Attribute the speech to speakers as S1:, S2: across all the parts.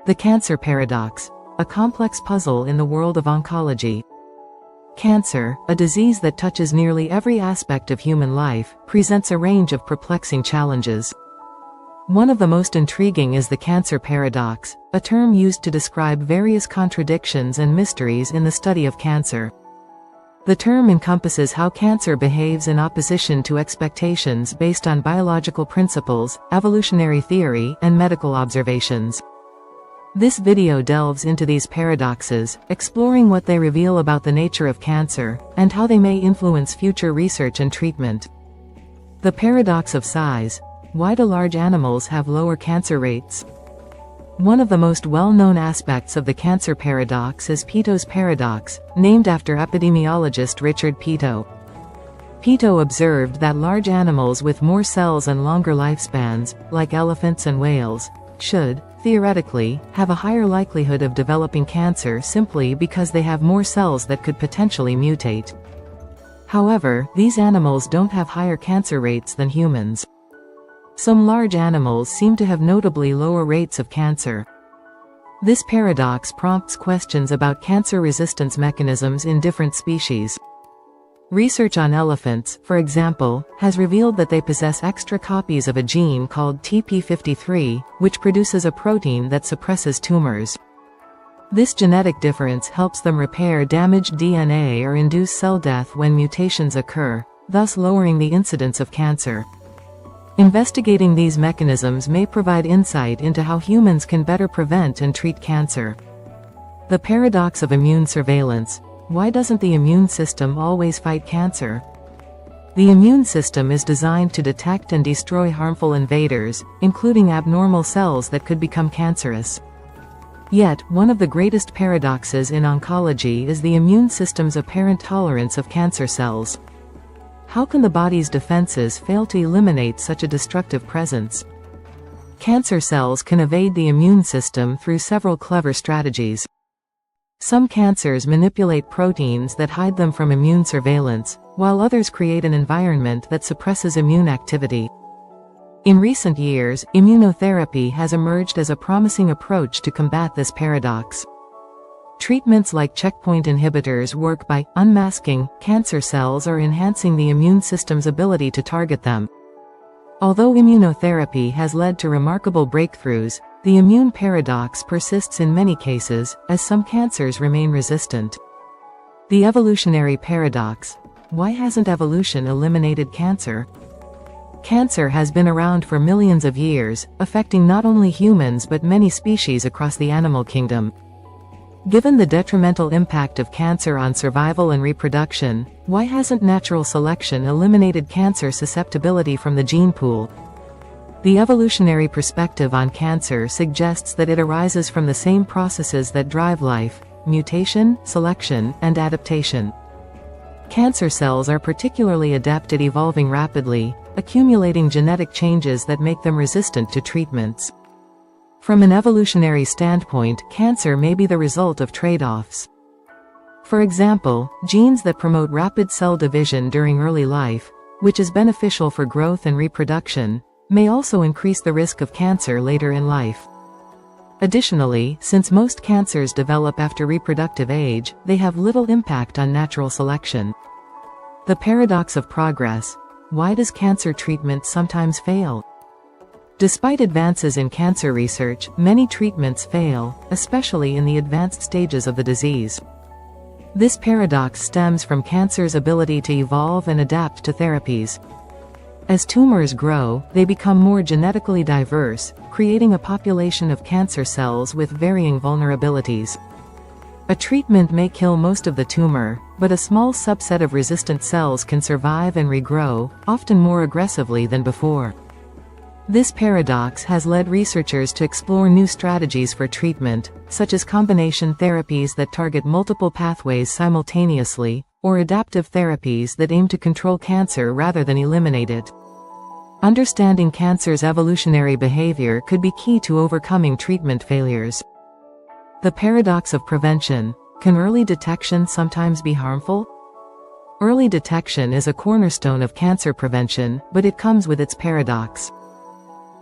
S1: The cancer paradox, a complex puzzle in the world of oncology. Cancer, a disease that touches nearly every aspect of human life, presents a range of perplexing challenges. One of the most intriguing is the cancer paradox, a term used to describe various contradictions and mysteries in the study of cancer. The term encompasses how cancer behaves in opposition to expectations based on biological principles, evolutionary theory, and medical observations. This video delves into these paradoxes, exploring what they reveal about the nature of cancer, and how they may influence future research and treatment. The paradox of size. Why do large animals have lower cancer rates? One of the most well-known aspects of the cancer paradox is Peto's paradox, named after epidemiologist Richard Peto. Peto observed that large animals with more cells and longer lifespans, like elephants and whales, should, theoretically, have a higher likelihood of developing cancer simply because they have more cells that could potentially mutate. However, these animals don't have higher cancer rates than humans. Some large animals seem to have notably lower rates of cancer. This paradox prompts questions about cancer resistance mechanisms in different species. Research on elephants, for example, has revealed that they possess extra copies of a gene called TP53, which produces a protein that suppresses tumors. This genetic difference helps them repair damaged DNA or induce cell death when mutations occur, thus lowering the incidence of cancer. Investigating these mechanisms may provide insight into how humans can better prevent and treat cancer. The paradox of immune surveillance. Why doesn't the immune system always fight cancer? The immune system is designed to detect and destroy harmful invaders, including abnormal cells that could become cancerous. Yet, one of the greatest paradoxes in oncology is the immune system's apparent tolerance of cancer cells. How can the body's defenses fail to eliminate such a destructive presence? Cancer cells can evade the immune system through several clever strategies. Some cancers manipulate proteins that hide them from immune surveillance, while others create an environment that suppresses immune activity. In recent years, immunotherapy has emerged as a promising approach to combat this paradox. Treatments like checkpoint inhibitors work by unmasking cancer cells or enhancing the immune system's ability to target them. Although immunotherapy has led to remarkable breakthroughs, the immune paradox persists in many cases, as some cancers remain resistant. The evolutionary paradox. Why hasn't evolution eliminated cancer? Cancer has been around for millions of years, affecting not only humans but many species across the animal kingdom. Given the detrimental impact of cancer on survival and reproduction, why hasn't natural selection eliminated cancer susceptibility from the gene pool? The evolutionary perspective on cancer suggests that it arises from the same processes that drive life: mutation, selection, and adaptation. Cancer cells are particularly adept at evolving rapidly, accumulating genetic changes that make them resistant to treatments. From an evolutionary standpoint, cancer may be the result of trade-offs. For example, genes that promote rapid cell division during early life, which is beneficial for growth and reproduction, may also increase the risk of cancer later in life. Additionally, since most cancers develop after reproductive age, they have little impact on natural selection. The paradox of progress. Why does cancer treatment sometimes fail? Despite advances in cancer research, many treatments fail, especially in the advanced stages of the disease. This paradox stems from cancer's ability to evolve and adapt to therapies. As tumors grow, they become more genetically diverse, creating a population of cancer cells with varying vulnerabilities. A treatment may kill most of the tumor, but a small subset of resistant cells can survive and regrow, often more aggressively than before. This paradox has led researchers to explore new strategies for treatment, such as combination therapies that target multiple pathways simultaneously, or adaptive therapies that aim to control cancer rather than eliminate it. Understanding cancer's evolutionary behavior could be key to overcoming treatment failures. The paradox of prevention. Can early detection sometimes be harmful? Early detection is a cornerstone of cancer prevention, but it comes with its paradox.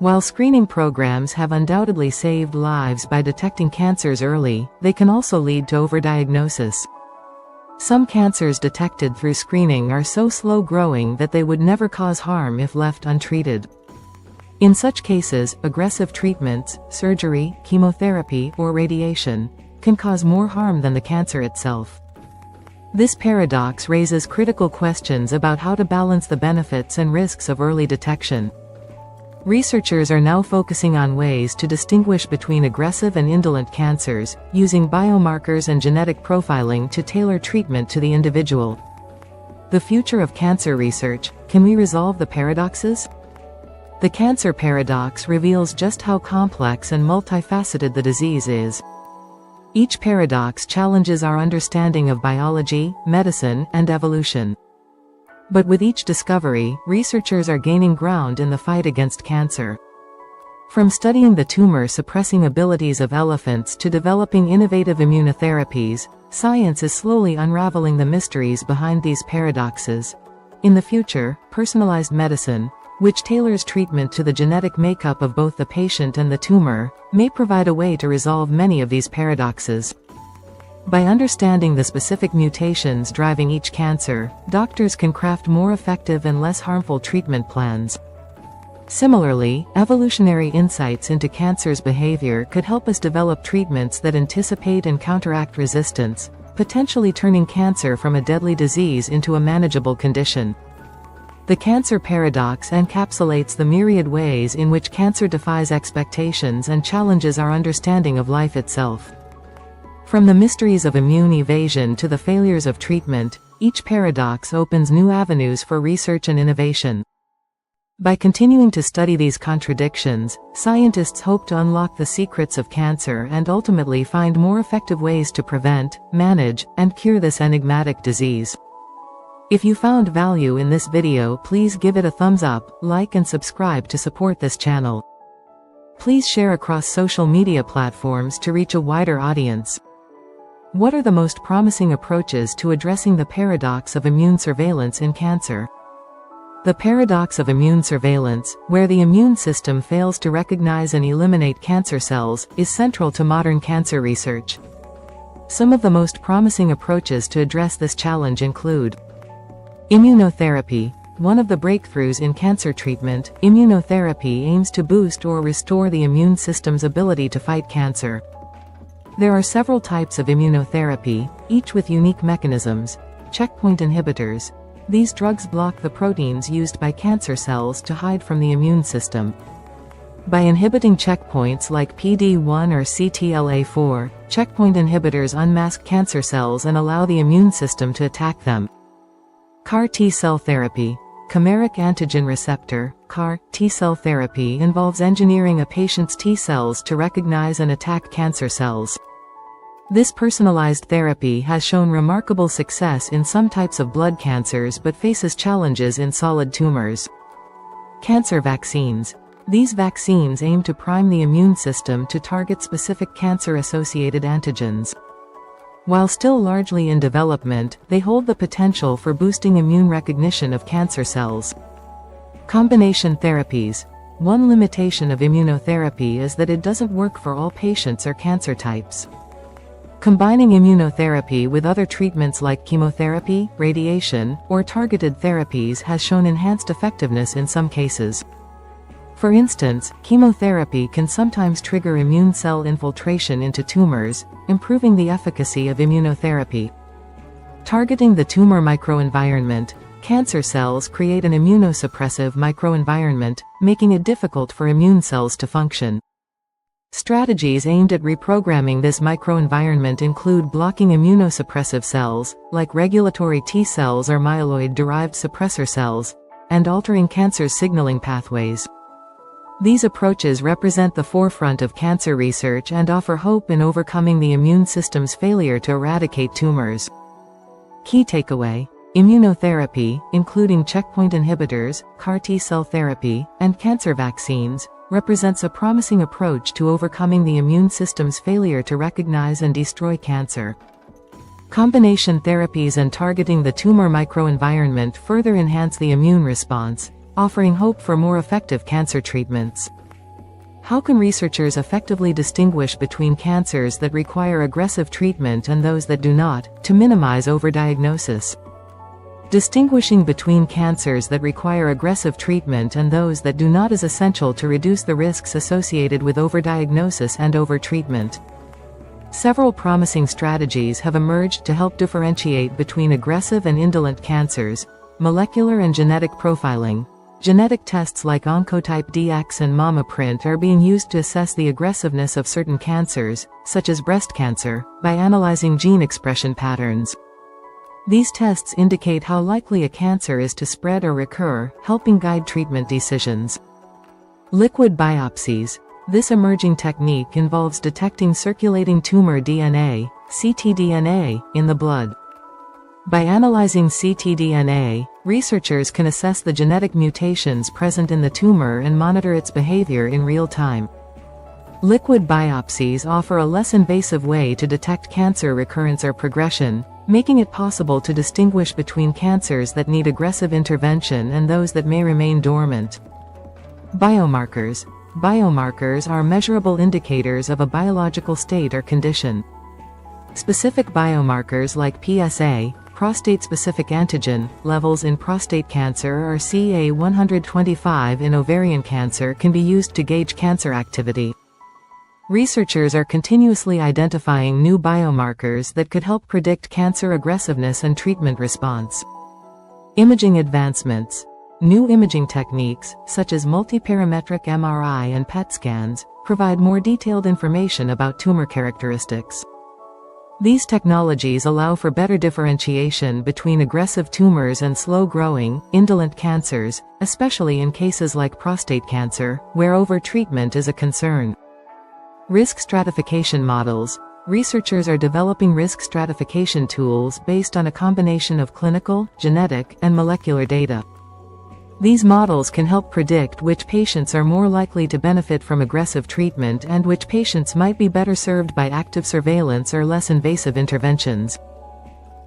S1: While screening programs have undoubtedly saved lives by detecting cancers early, they can also lead to overdiagnosis. Some cancers detected through screening are so slow-growing that they would never cause harm if left untreated. In such cases, aggressive treatments, surgery, chemotherapy, or radiation, can cause more harm than the cancer itself. This paradox raises critical questions about how to balance the benefits and risks of early detection. Researchers are now focusing on ways to distinguish between aggressive and indolent cancers, using biomarkers and genetic profiling to tailor treatment to the individual. The future of cancer research: can we resolve the paradoxes? The cancer paradox reveals just how complex and multifaceted the disease is. Each paradox challenges our understanding of biology, medicine, and evolution. But with each discovery, researchers are gaining ground in the fight against cancer. From studying the tumor-suppressing abilities of elephants to developing innovative immunotherapies, science is slowly unraveling the mysteries behind these paradoxes. In the future, personalized medicine, which tailors treatment to the genetic makeup of both the patient and the tumor, may provide a way to resolve many of these paradoxes. By understanding the specific mutations driving each cancer, doctors can craft more effective and less harmful treatment plans. Similarly, evolutionary insights into cancer's behavior could help us develop treatments that anticipate and counteract resistance, potentially turning cancer from a deadly disease into a manageable condition. The cancer paradox encapsulates the myriad ways in which cancer defies expectations and challenges our understanding of life itself. From the mysteries of immune evasion to the failures of treatment, each paradox opens new avenues for research and innovation. By continuing to study these contradictions, scientists hope to unlock the secrets of cancer and ultimately find more effective ways to prevent, manage, and cure this enigmatic disease. If you found value in this video, please give it a thumbs up, like and subscribe to support this channel. Please share across social media platforms to reach a wider audience. What are the most promising approaches to addressing the paradox of immune surveillance in cancer? The paradox of immune surveillance, where the immune system fails to recognize and eliminate cancer cells, is central to modern cancer research. Some of the most promising approaches to address this challenge include immunotherapy. One of the breakthroughs in cancer treatment, immunotherapy aims to boost or restore the immune system's ability to fight cancer. There are several types of immunotherapy, each with unique mechanisms. Checkpoint inhibitors. These drugs block the proteins used by cancer cells to hide from the immune system. By inhibiting checkpoints like PD-1 or CTLA-4, checkpoint inhibitors unmask cancer cells and allow the immune system to attack them. CAR T-cell therapy. Chimeric antigen receptor, CAR, T-cell therapy involves engineering a patient's T-cells to recognize and attack cancer cells. This personalized therapy has shown remarkable success in some types of blood cancers but faces challenges in solid tumors. Cancer vaccines. These vaccines aim to prime the immune system to target specific cancer-associated antigens. While still largely in development, they hold the potential for boosting immune recognition of cancer cells. Combination therapies. One limitation of immunotherapy is that it doesn't work for all patients or cancer types. Combining immunotherapy with other treatments like chemotherapy, radiation, or targeted therapies has shown enhanced effectiveness in some cases. For instance, chemotherapy can sometimes trigger immune cell infiltration into tumors, improving the efficacy of immunotherapy. Targeting the tumor microenvironment. Cancer cells create an immunosuppressive microenvironment, making it difficult for immune cells to function. Strategies aimed at reprogramming this microenvironment include blocking immunosuppressive cells, like regulatory T cells or myeloid-derived suppressor cells, and altering cancer's signaling pathways. These approaches represent the forefront of cancer research and offer hope in overcoming the immune system's failure to eradicate tumors. Key takeaway: immunotherapy, including checkpoint inhibitors, CAR T-cell therapy, and cancer vaccines, represents a promising approach to overcoming the immune system's failure to recognize and destroy cancer. Combination therapies and targeting the tumor microenvironment further enhance the immune response, offering hope for more effective cancer treatments. How can researchers effectively distinguish between cancers that require aggressive treatment and those that do not, to minimize overdiagnosis? Distinguishing between cancers that require aggressive treatment and those that do not is essential to reduce the risks associated with overdiagnosis and overtreatment. Several promising strategies have emerged to help differentiate between aggressive and indolent cancers: molecular and genetic profiling. Genetic tests like Oncotype DX and MammaPrint are being used to assess the aggressiveness of certain cancers, such as breast cancer, by analyzing gene expression patterns. These tests indicate how likely a cancer is to spread or recur, helping guide treatment decisions. Liquid biopsies. This emerging technique involves detecting circulating tumor DNA, ctDNA, in the blood. By analyzing ctDNA, researchers can assess the genetic mutations present in the tumor and monitor its behavior in real time. Liquid biopsies offer a less invasive way to detect cancer recurrence or progression, making it possible to distinguish between cancers that need aggressive intervention and those that may remain dormant. Biomarkers. Biomarkers are measurable indicators of a biological state or condition. Specific biomarkers like PSA, prostate-specific antigen, levels in prostate cancer or CA-125 in ovarian cancer can be used to gauge cancer activity. Researchers are continuously identifying new biomarkers that could help predict cancer aggressiveness and treatment response. Imaging advancements. New imaging techniques, such as multiparametric MRI and PET scans, provide more detailed information about tumor characteristics. These technologies allow for better differentiation between aggressive tumors and slow-growing, indolent cancers, especially in cases like prostate cancer, where overtreatment is a concern. Risk stratification models. Researchers are developing risk stratification tools based on a combination of clinical, genetic, and molecular data. These models can help predict which patients are more likely to benefit from aggressive treatment and which patients might be better served by active surveillance or less invasive interventions.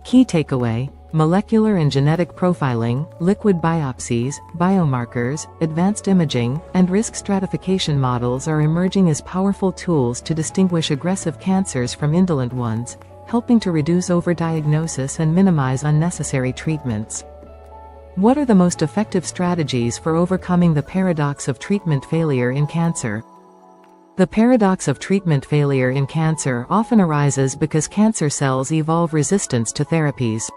S1: Key takeaway: molecular and genetic profiling, liquid biopsies, biomarkers, advanced imaging, and risk stratification models are emerging as powerful tools to distinguish aggressive cancers from indolent ones, helping to reduce overdiagnosis and minimize unnecessary treatments. What are the most effective strategies for overcoming the paradox of treatment failure in cancer? The paradox of treatment failure in cancer often arises because cancer cells evolve resistance to therapies.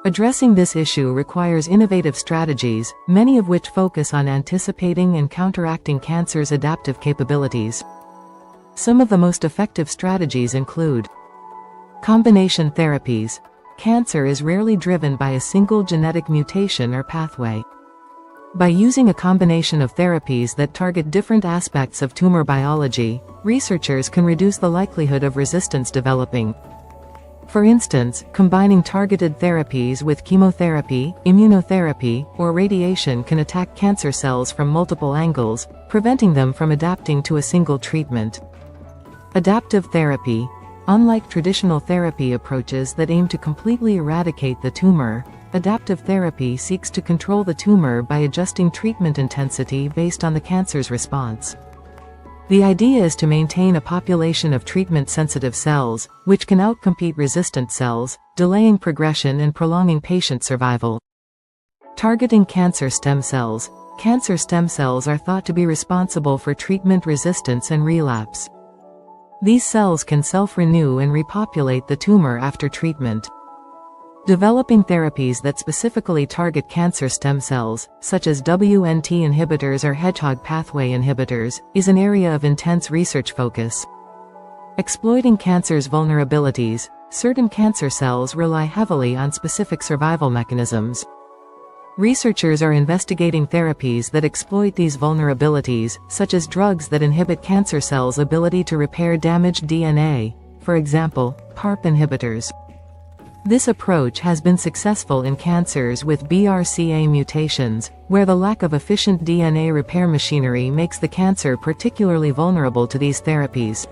S1: Addressing this issue requires innovative strategies, many of which focus on anticipating and counteracting cancer's adaptive capabilities. Some of the most effective strategies include combination therapies. Cancer is rarely driven by a single genetic mutation or pathway. By using a combination of therapies that target different aspects of tumor biology, researchers can reduce the likelihood of resistance developing. For instance, combining targeted therapies with chemotherapy, immunotherapy, or radiation can attack cancer cells from multiple angles, preventing them from adapting to a single treatment. Adaptive therapy. Unlike traditional therapy approaches that aim to completely eradicate the tumor, adaptive therapy seeks to control the tumor by adjusting treatment intensity based on the cancer's response. The idea is to maintain a population of treatment-sensitive cells, which can outcompete resistant cells, delaying progression and prolonging patient survival. Targeting cancer stem cells. Cancer stem cells are thought to be responsible for treatment resistance and relapse. These cells can self-renew and repopulate the tumor after treatment. Developing therapies that specifically target cancer stem cells, such as WNT inhibitors or hedgehog pathway inhibitors, is an area of intense research focus. Exploiting cancer's vulnerabilities. Certain cancer cells rely heavily on specific survival mechanisms. Researchers are investigating therapies that exploit these vulnerabilities, such as drugs that inhibit cancer cells' ability to repair damaged DNA, for example, PARP inhibitors. This approach has been successful in cancers with BRCA mutations, where the lack of efficient DNA repair machinery makes the cancer particularly vulnerable to these therapies.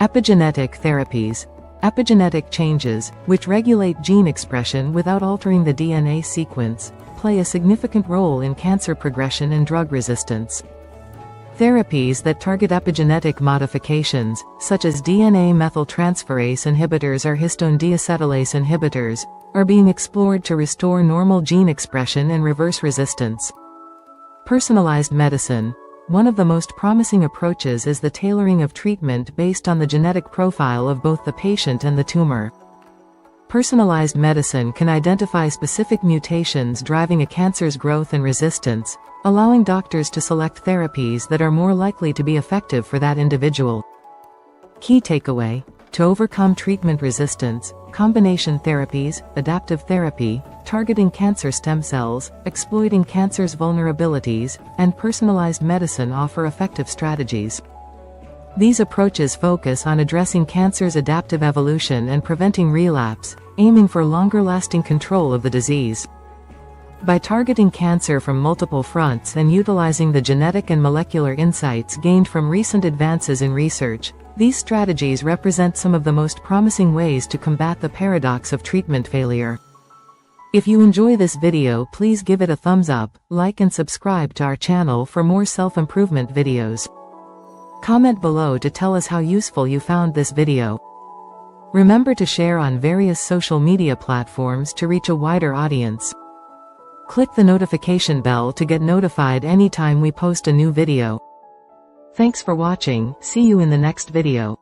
S1: Epigenetic therapies. Epigenetic changes, which regulate gene expression without altering the DNA sequence, play a significant role in cancer progression and drug resistance. Therapies that target epigenetic modifications, such as DNA methyltransferase inhibitors or histone deacetylase inhibitors, are being explored to restore normal gene expression and reverse resistance. Personalized medicine. One of the most promising approaches is the tailoring of treatment based on the genetic profile of both the patient and the tumor. Personalized medicine can identify specific mutations driving a cancer's growth and resistance, allowing doctors to select therapies that are more likely to be effective for that individual. Key takeaway: to overcome treatment resistance, combination therapies, adaptive therapy, targeting cancer stem cells, exploiting cancer's vulnerabilities, and personalized medicine offer effective strategies. These approaches focus on addressing cancer's adaptive evolution and preventing relapse, aiming for longer-lasting control of the disease. By targeting cancer from multiple fronts and utilizing the genetic and molecular insights gained from recent advances in research, these strategies represent some of the most promising ways to combat the paradox of treatment failure. If you enjoy this video, please give it a thumbs up, like and subscribe to our channel for more self-improvement videos. Comment below to tell us how useful you found this video. Remember to share on various social media platforms to reach a wider audience. Click the notification bell to get notified anytime we post a new video. Thanks for watching, see you in the next video.